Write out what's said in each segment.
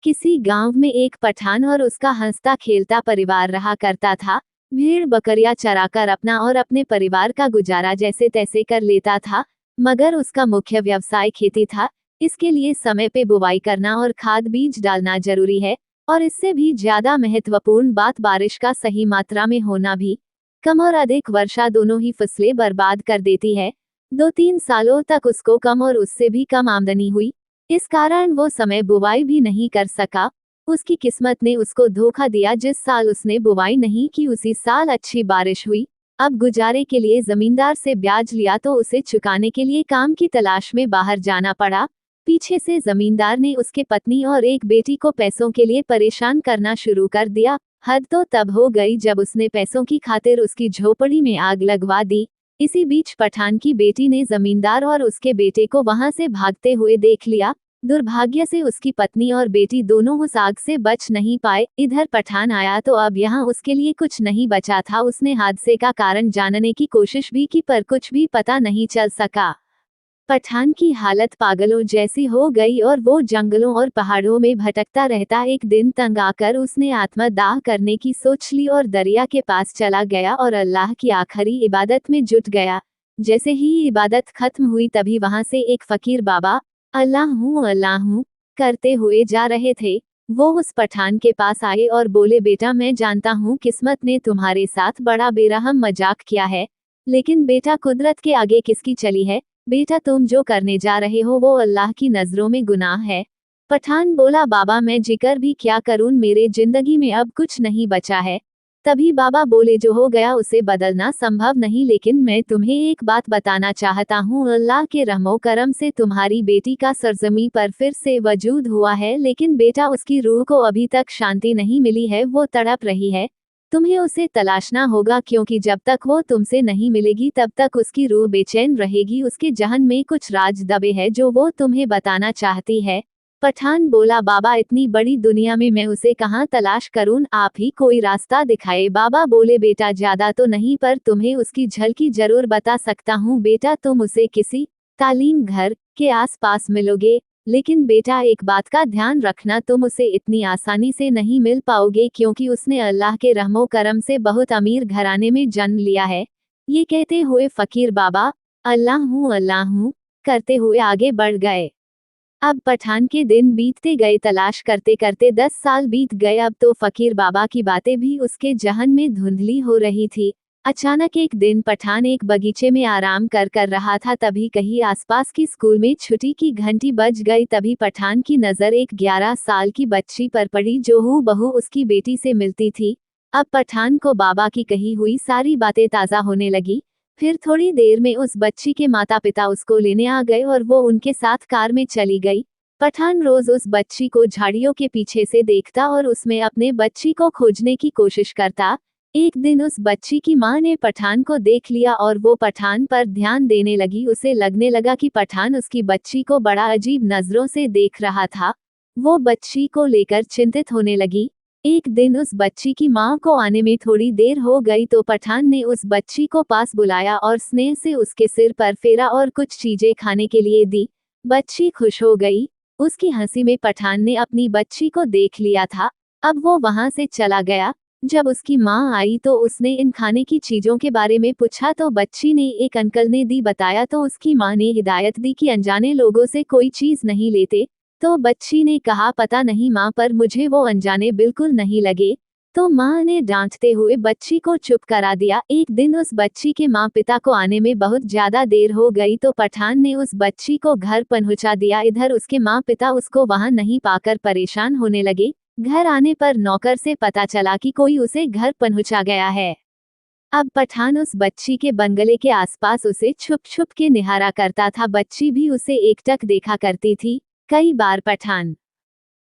किसी गांव में एक पठान और उसका हंसता खेलता परिवार रहा करता था। भेड़ बकरियां चराकर अपना और अपने परिवार का गुजारा जैसे तैसे कर लेता था, मगर उसका मुख्य व्यवसाय खेती था। इसके लिए समय पे बुवाई करना और खाद बीज डालना जरूरी है, और इससे भी ज्यादा महत्वपूर्ण बात बारिश का सही मात्रा में होना भी। कम और अधिक वर्षा दोनों ही फसलें बर्बाद कर देती है। 2-3 सालों तक उसको कम और उससे भी कम आमदनी हुई। इस कारण वो समय बुवाई भी नहीं कर सका। उसकी किस्मत ने उसको धोखा दिया। जिस साल उसने बुवाई नहीं की उसी साल अच्छी बारिश हुई। अब गुजारे के लिए जमींदार से ब्याज लिया तो उसे चुकाने के लिए काम की तलाश में बाहर जाना पड़ा। पीछे से जमींदार ने उसके पत्नी और एक बेटी को पैसों के लिए परेशान करना शुरू कर दिया। हद तो तब हो गई जब उसने पैसों की खातिर उसकी झोपड़ी में आग लगवा दी। इसी बीच पठान की बेटी ने जमींदार और उसके बेटे को वहां से भागते हुए देख लिया। दुर्भाग्य से उसकी पत्नी और बेटी दोनों उस आग से बच नहीं पाए। इधर पठान आया तो अब यहाँ उसके लिए कुछ नहीं बचा था। उसने हादसे का कारण जानने की कोशिश भी की पर कुछ भी पता नहीं चल सका। पठान की हालत पागलों जैसी हो गई और वो जंगलों और पहाड़ों में भटकता रहता। एक दिन तंग आकर उसने आत्मदाह करने की सोच ली और दरिया के पास चला गया और अल्लाह की आखिरी इबादत में जुट गया। जैसे ही इबादत खत्म हुई तभी वहां से एक फकीर बाबा अल्लाह हूँ करते हुए जा रहे थे। वो उस पठान के पास आए और बोले, बेटा मैं जानता हूँ किस्मत ने तुम्हारे साथ बड़ा बेरहम मजाक किया है, लेकिन बेटा कुदरत के आगे किसकी चली है। बेटा तुम जो करने जा रहे हो वो अल्लाह की नजरों में गुनाह है। पठान बोला, बाबा मैं जिक्र भी क्या करूं, मेरे जिंदगी में अब कुछ नहीं बचा है। तभी बाबा बोले, जो हो गया उसे बदलना संभव नहीं, लेकिन मैं तुम्हें एक बात बताना चाहता हूँ। अल्लाह के रहमो करम से तुम्हारी बेटी का सरजमी पर फिर से वजूद हुआ है, लेकिन बेटा उसकी रूह को अभी तक शांति नहीं मिली है, वो तड़प रही है। तुम्हें उसे तलाशना होगा, क्योंकि जब तक वो तुमसे नहीं मिलेगी तब तक उसकी रूह बेचैन रहेगी। उसके जहन में कुछ राज दबे है जो वो तुम्हें बताना चाहती है। पठान बोला, बाबा इतनी बड़ी दुनिया में मैं उसे कहाँ तलाश करूं, आप ही कोई रास्ता दिखाए। बाबा बोले, बेटा ज्यादा तो नहीं पर तुम्हें उसकी झलकी जरूर बता सकता हूँ। बेटा तुम उसे किसी तालीम घर के आसपास मिलोगे, लेकिन बेटा एक बात का ध्यान रखना, तुम उसे इतनी आसानी से नहीं मिल पाओगे, क्योंकि उसने अल्लाह के रहमो करम से बहुत अमीर घराने में जन्म लिया है। ये कहते हुए फकीर बाबा अल्लाह हूँ करते हुए आगे बढ़ गए। अब पठान के दिन बीतते गए, तलाश करते करते 10 साल बीत गए। अब तो फकीर बाबा की बातें भी उसके जहन में धुंधली हो रही थी। अचानक एक दिन पठान एक बगीचे में आराम कर रहा था, तभी कहीं आसपास की स्कूल में छुट्टी की घंटी बज गई। तभी पठान की नजर एक 11 साल की बच्ची पर पड़ी जो हूबहू उसकी बेटी से मिलती थी। अब पठान को बाबा की कही हुई सारी बातें ताजा होने लगी। फिर थोड़ी देर में उस बच्ची के माता पिता उसको लेने आ गए और वो उनके साथ कार में चली गई। पठान रोज उस बच्ची को झाड़ियों के पीछे से देखता और उसमें अपने बच्ची को खोजने की कोशिश करता। एक दिन उस बच्ची की मां ने पठान को देख लिया और वो पठान पर ध्यान देने लगी। उसे लगने लगा कि पठान उसकी बच्ची को बड़ा अजीब नजरों से देख रहा था। वो बच्ची को लेकर चिंतित होने लगी। एक दिन उस बच्ची की मां को आने में थोड़ी देर हो गई तो पठान ने उस बच्ची को पास बुलाया और स्नेह से उसके सिर पर फेरा और कुछ चीजें खाने के लिए दी। बच्ची खुश हो गई। उसकी हंसी में पठान ने अपनी बच्ची को देख लिया था। अब वो वहां से चला गया। जब उसकी मां आई तो उसने इन खाने की चीजों के बारे में पूछा तो बच्ची ने एक अंकल ने दी बताया, तो उसकी मां ने हिदायत दी कि अनजाने लोगों से कोई चीज नहीं लेते। तो बच्ची ने कहा, पता नहीं मां, पर मुझे वो अनजाने बिल्कुल नहीं लगे। तो मां ने डांटते हुए बच्ची को चुप करा दिया। एक दिन उस बच्ची के माँ पिता को आने में बहुत ज्यादा देर हो गई तो पठान ने उस बच्ची को घर पहुंचा दिया। इधर उसके माँ पिता उसको वहां नहीं पाकर परेशान होने लगे। घर आने पर नौकर से पता चला कि कोई उसे घर पहुंचा गया है। अब पठान उस बच्ची के बंगले के आसपास उसे छुप छुप के निहारा करता था। बच्ची भी उसे एकटक देखा करती थी। कई बार पठान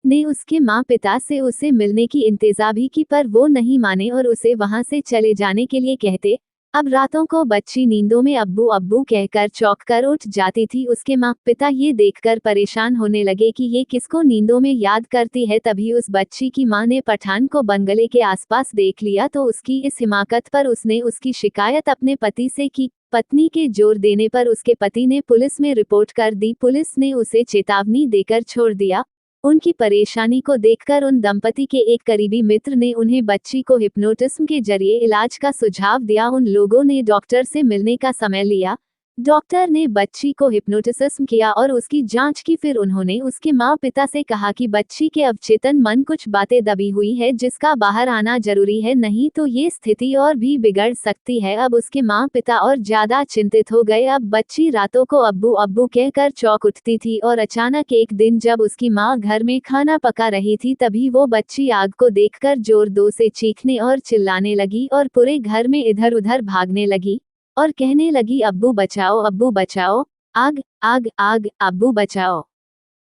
ने उसके माँ पिता से उसे मिलने की इंतज़ा भी की, पर वो नहीं माने और उसे वहां से चले जाने के लिए कहते। अब रातों को बच्ची नींदों में अब्बू अब्बू कहकर चौंक कर उठ जाती थी। उसके माँ पिता ये देखकर परेशान होने लगे कि ये किसको नींदों में याद करती है। तभी उस बच्ची की माँ ने पठान को बंगले के आसपास देख लिया तो उसकी इस हिमाकत पर उसने उसकी शिकायत अपने पति से की। पत्नी के जोर देने पर उसके पति ने पुलिस में रिपोर्ट कर दी। पुलिस ने उसे चेतावनी देकर छोड़ दिया। उनकी परेशानी को देखकर उन दंपति के एक करीबी मित्र ने उन्हें बच्ची को हिप्नोटिज्म के जरिए इलाज का सुझाव दिया। उन लोगों ने डॉक्टर से मिलने का समय लिया। डॉक्टर ने बच्ची को हिप्नोटिज्म किया और उसकी जांच की। फिर उन्होंने उसके माँ पिता से कहा कि बच्ची के अवचेतन मन कुछ बातें दबी हुई है जिसका बाहर आना जरूरी है, नहीं तो ये स्थिति और भी बिगड़ सकती है। अब उसके माँ पिता और ज्यादा चिंतित हो गए। अब बच्ची रातों को अब्बू अब्बू कहकर चौंक उठती थी और अचानक एक दिन जब उसकी माँ घर में खाना पका रही थी तभी वो बच्ची आग को देखकर जोर से चीखने और चिल्लाने लगी और पूरे घर में इधर उधर भागने लगी और कहने लगी, अब्बू बचाओ, आग आग आग, अब्बू बचाओ।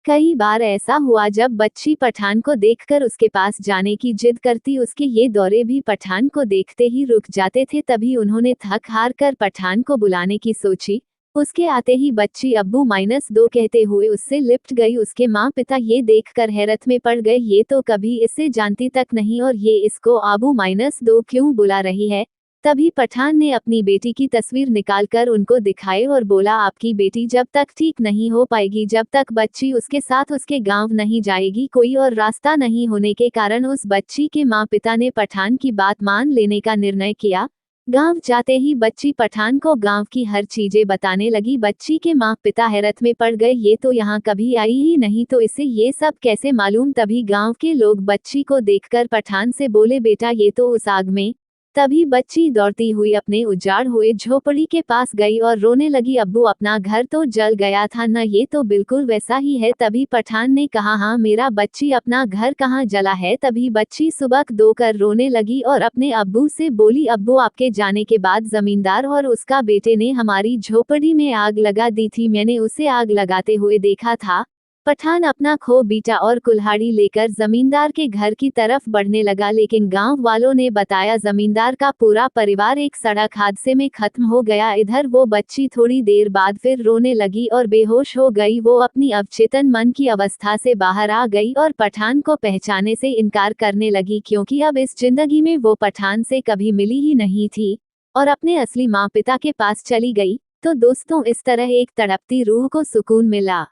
कई बार ऐसा हुआ जब बच्ची पठान को देखकर उसके पास जाने की जिद करती। उसके ये दौरे भी पठान को देखते ही रुक जाते थे। तभी उन्होंने थक हार कर पठान को बुलाने की सोची। उसके आते ही बच्ची अब्बू-2 कहते हुए उससे लिपट गई। उसके माँ पिता ये देखकर हैरत में पड़ गए, ये तो कभी इसे जानती तक नहीं और ये इसको अब्बू-2 क्यों बुला रही है। तभी पठान ने अपनी बेटी की तस्वीर निकालकर उनको दिखाई और बोला, आपकी बेटी जब तक ठीक नहीं हो पाएगी, जब तक बच्ची उसके साथ उसके गांव नहीं जाएगी, कोई और रास्ता नहीं होने के कारण उस बच्ची के माँ पिता ने पठान की बात मान लेने का निर्णय किया। गांव जाते ही बच्ची पठान को गांव की हर चीजें बताने लगी। बच्ची के माँ पिता हैरत में पड़ गए, ये तो यहाँ कभी आई ही नहीं तो इसे ये सब कैसे मालूम। तभी गांव के लोग बच्ची को देखकर पठान से बोले, बेटा ये तो उस आग में। तभी बच्ची दौड़ती हुई अपने उजाड़ हुए झोपड़ी के पास गई और रोने लगी, अब्बू अपना घर तो जल गया था न, ये तो बिल्कुल वैसा ही है। तभी पठान ने कहा, हाँ मेरा बच्ची अपना घर कहाँ जला है। तभी बच्ची सुबक कर रोने लगी और अपने अब्बू से बोली, अब्बू आपके जाने के बाद जमींदार और उसका बेटे ने हमारी झोपड़ी में आग लगा दी थी, मैंने उसे आग लगाते हुए देखा था। पठान अपना खो बीटा और कुल्हाड़ी लेकर जमींदार के घर की तरफ बढ़ने लगा, लेकिन गांव वालों ने बताया जमींदार का पूरा परिवार एक सड़क हादसे में खत्म हो गया। इधर वो बच्ची थोड़ी देर बाद फिर रोने लगी और बेहोश हो गई। वो अपनी अवचेतन मन की अवस्था से बाहर आ गई और पठान को पहचानने से इनकार करने लगी, क्योंकि अब इस जिंदगी में वो पठान से कभी मिली ही नहीं थी और अपने असली माँ पिता के पास चली गई। तो दोस्तों, इस तरह एक तड़पती रूह को सुकून मिला।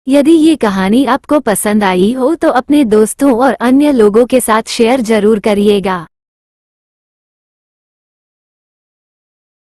यदि ये कहानी आपको पसंद आई हो तो अपने दोस्तों और अन्य लोगों के साथ शेयर जरूर करिएगा।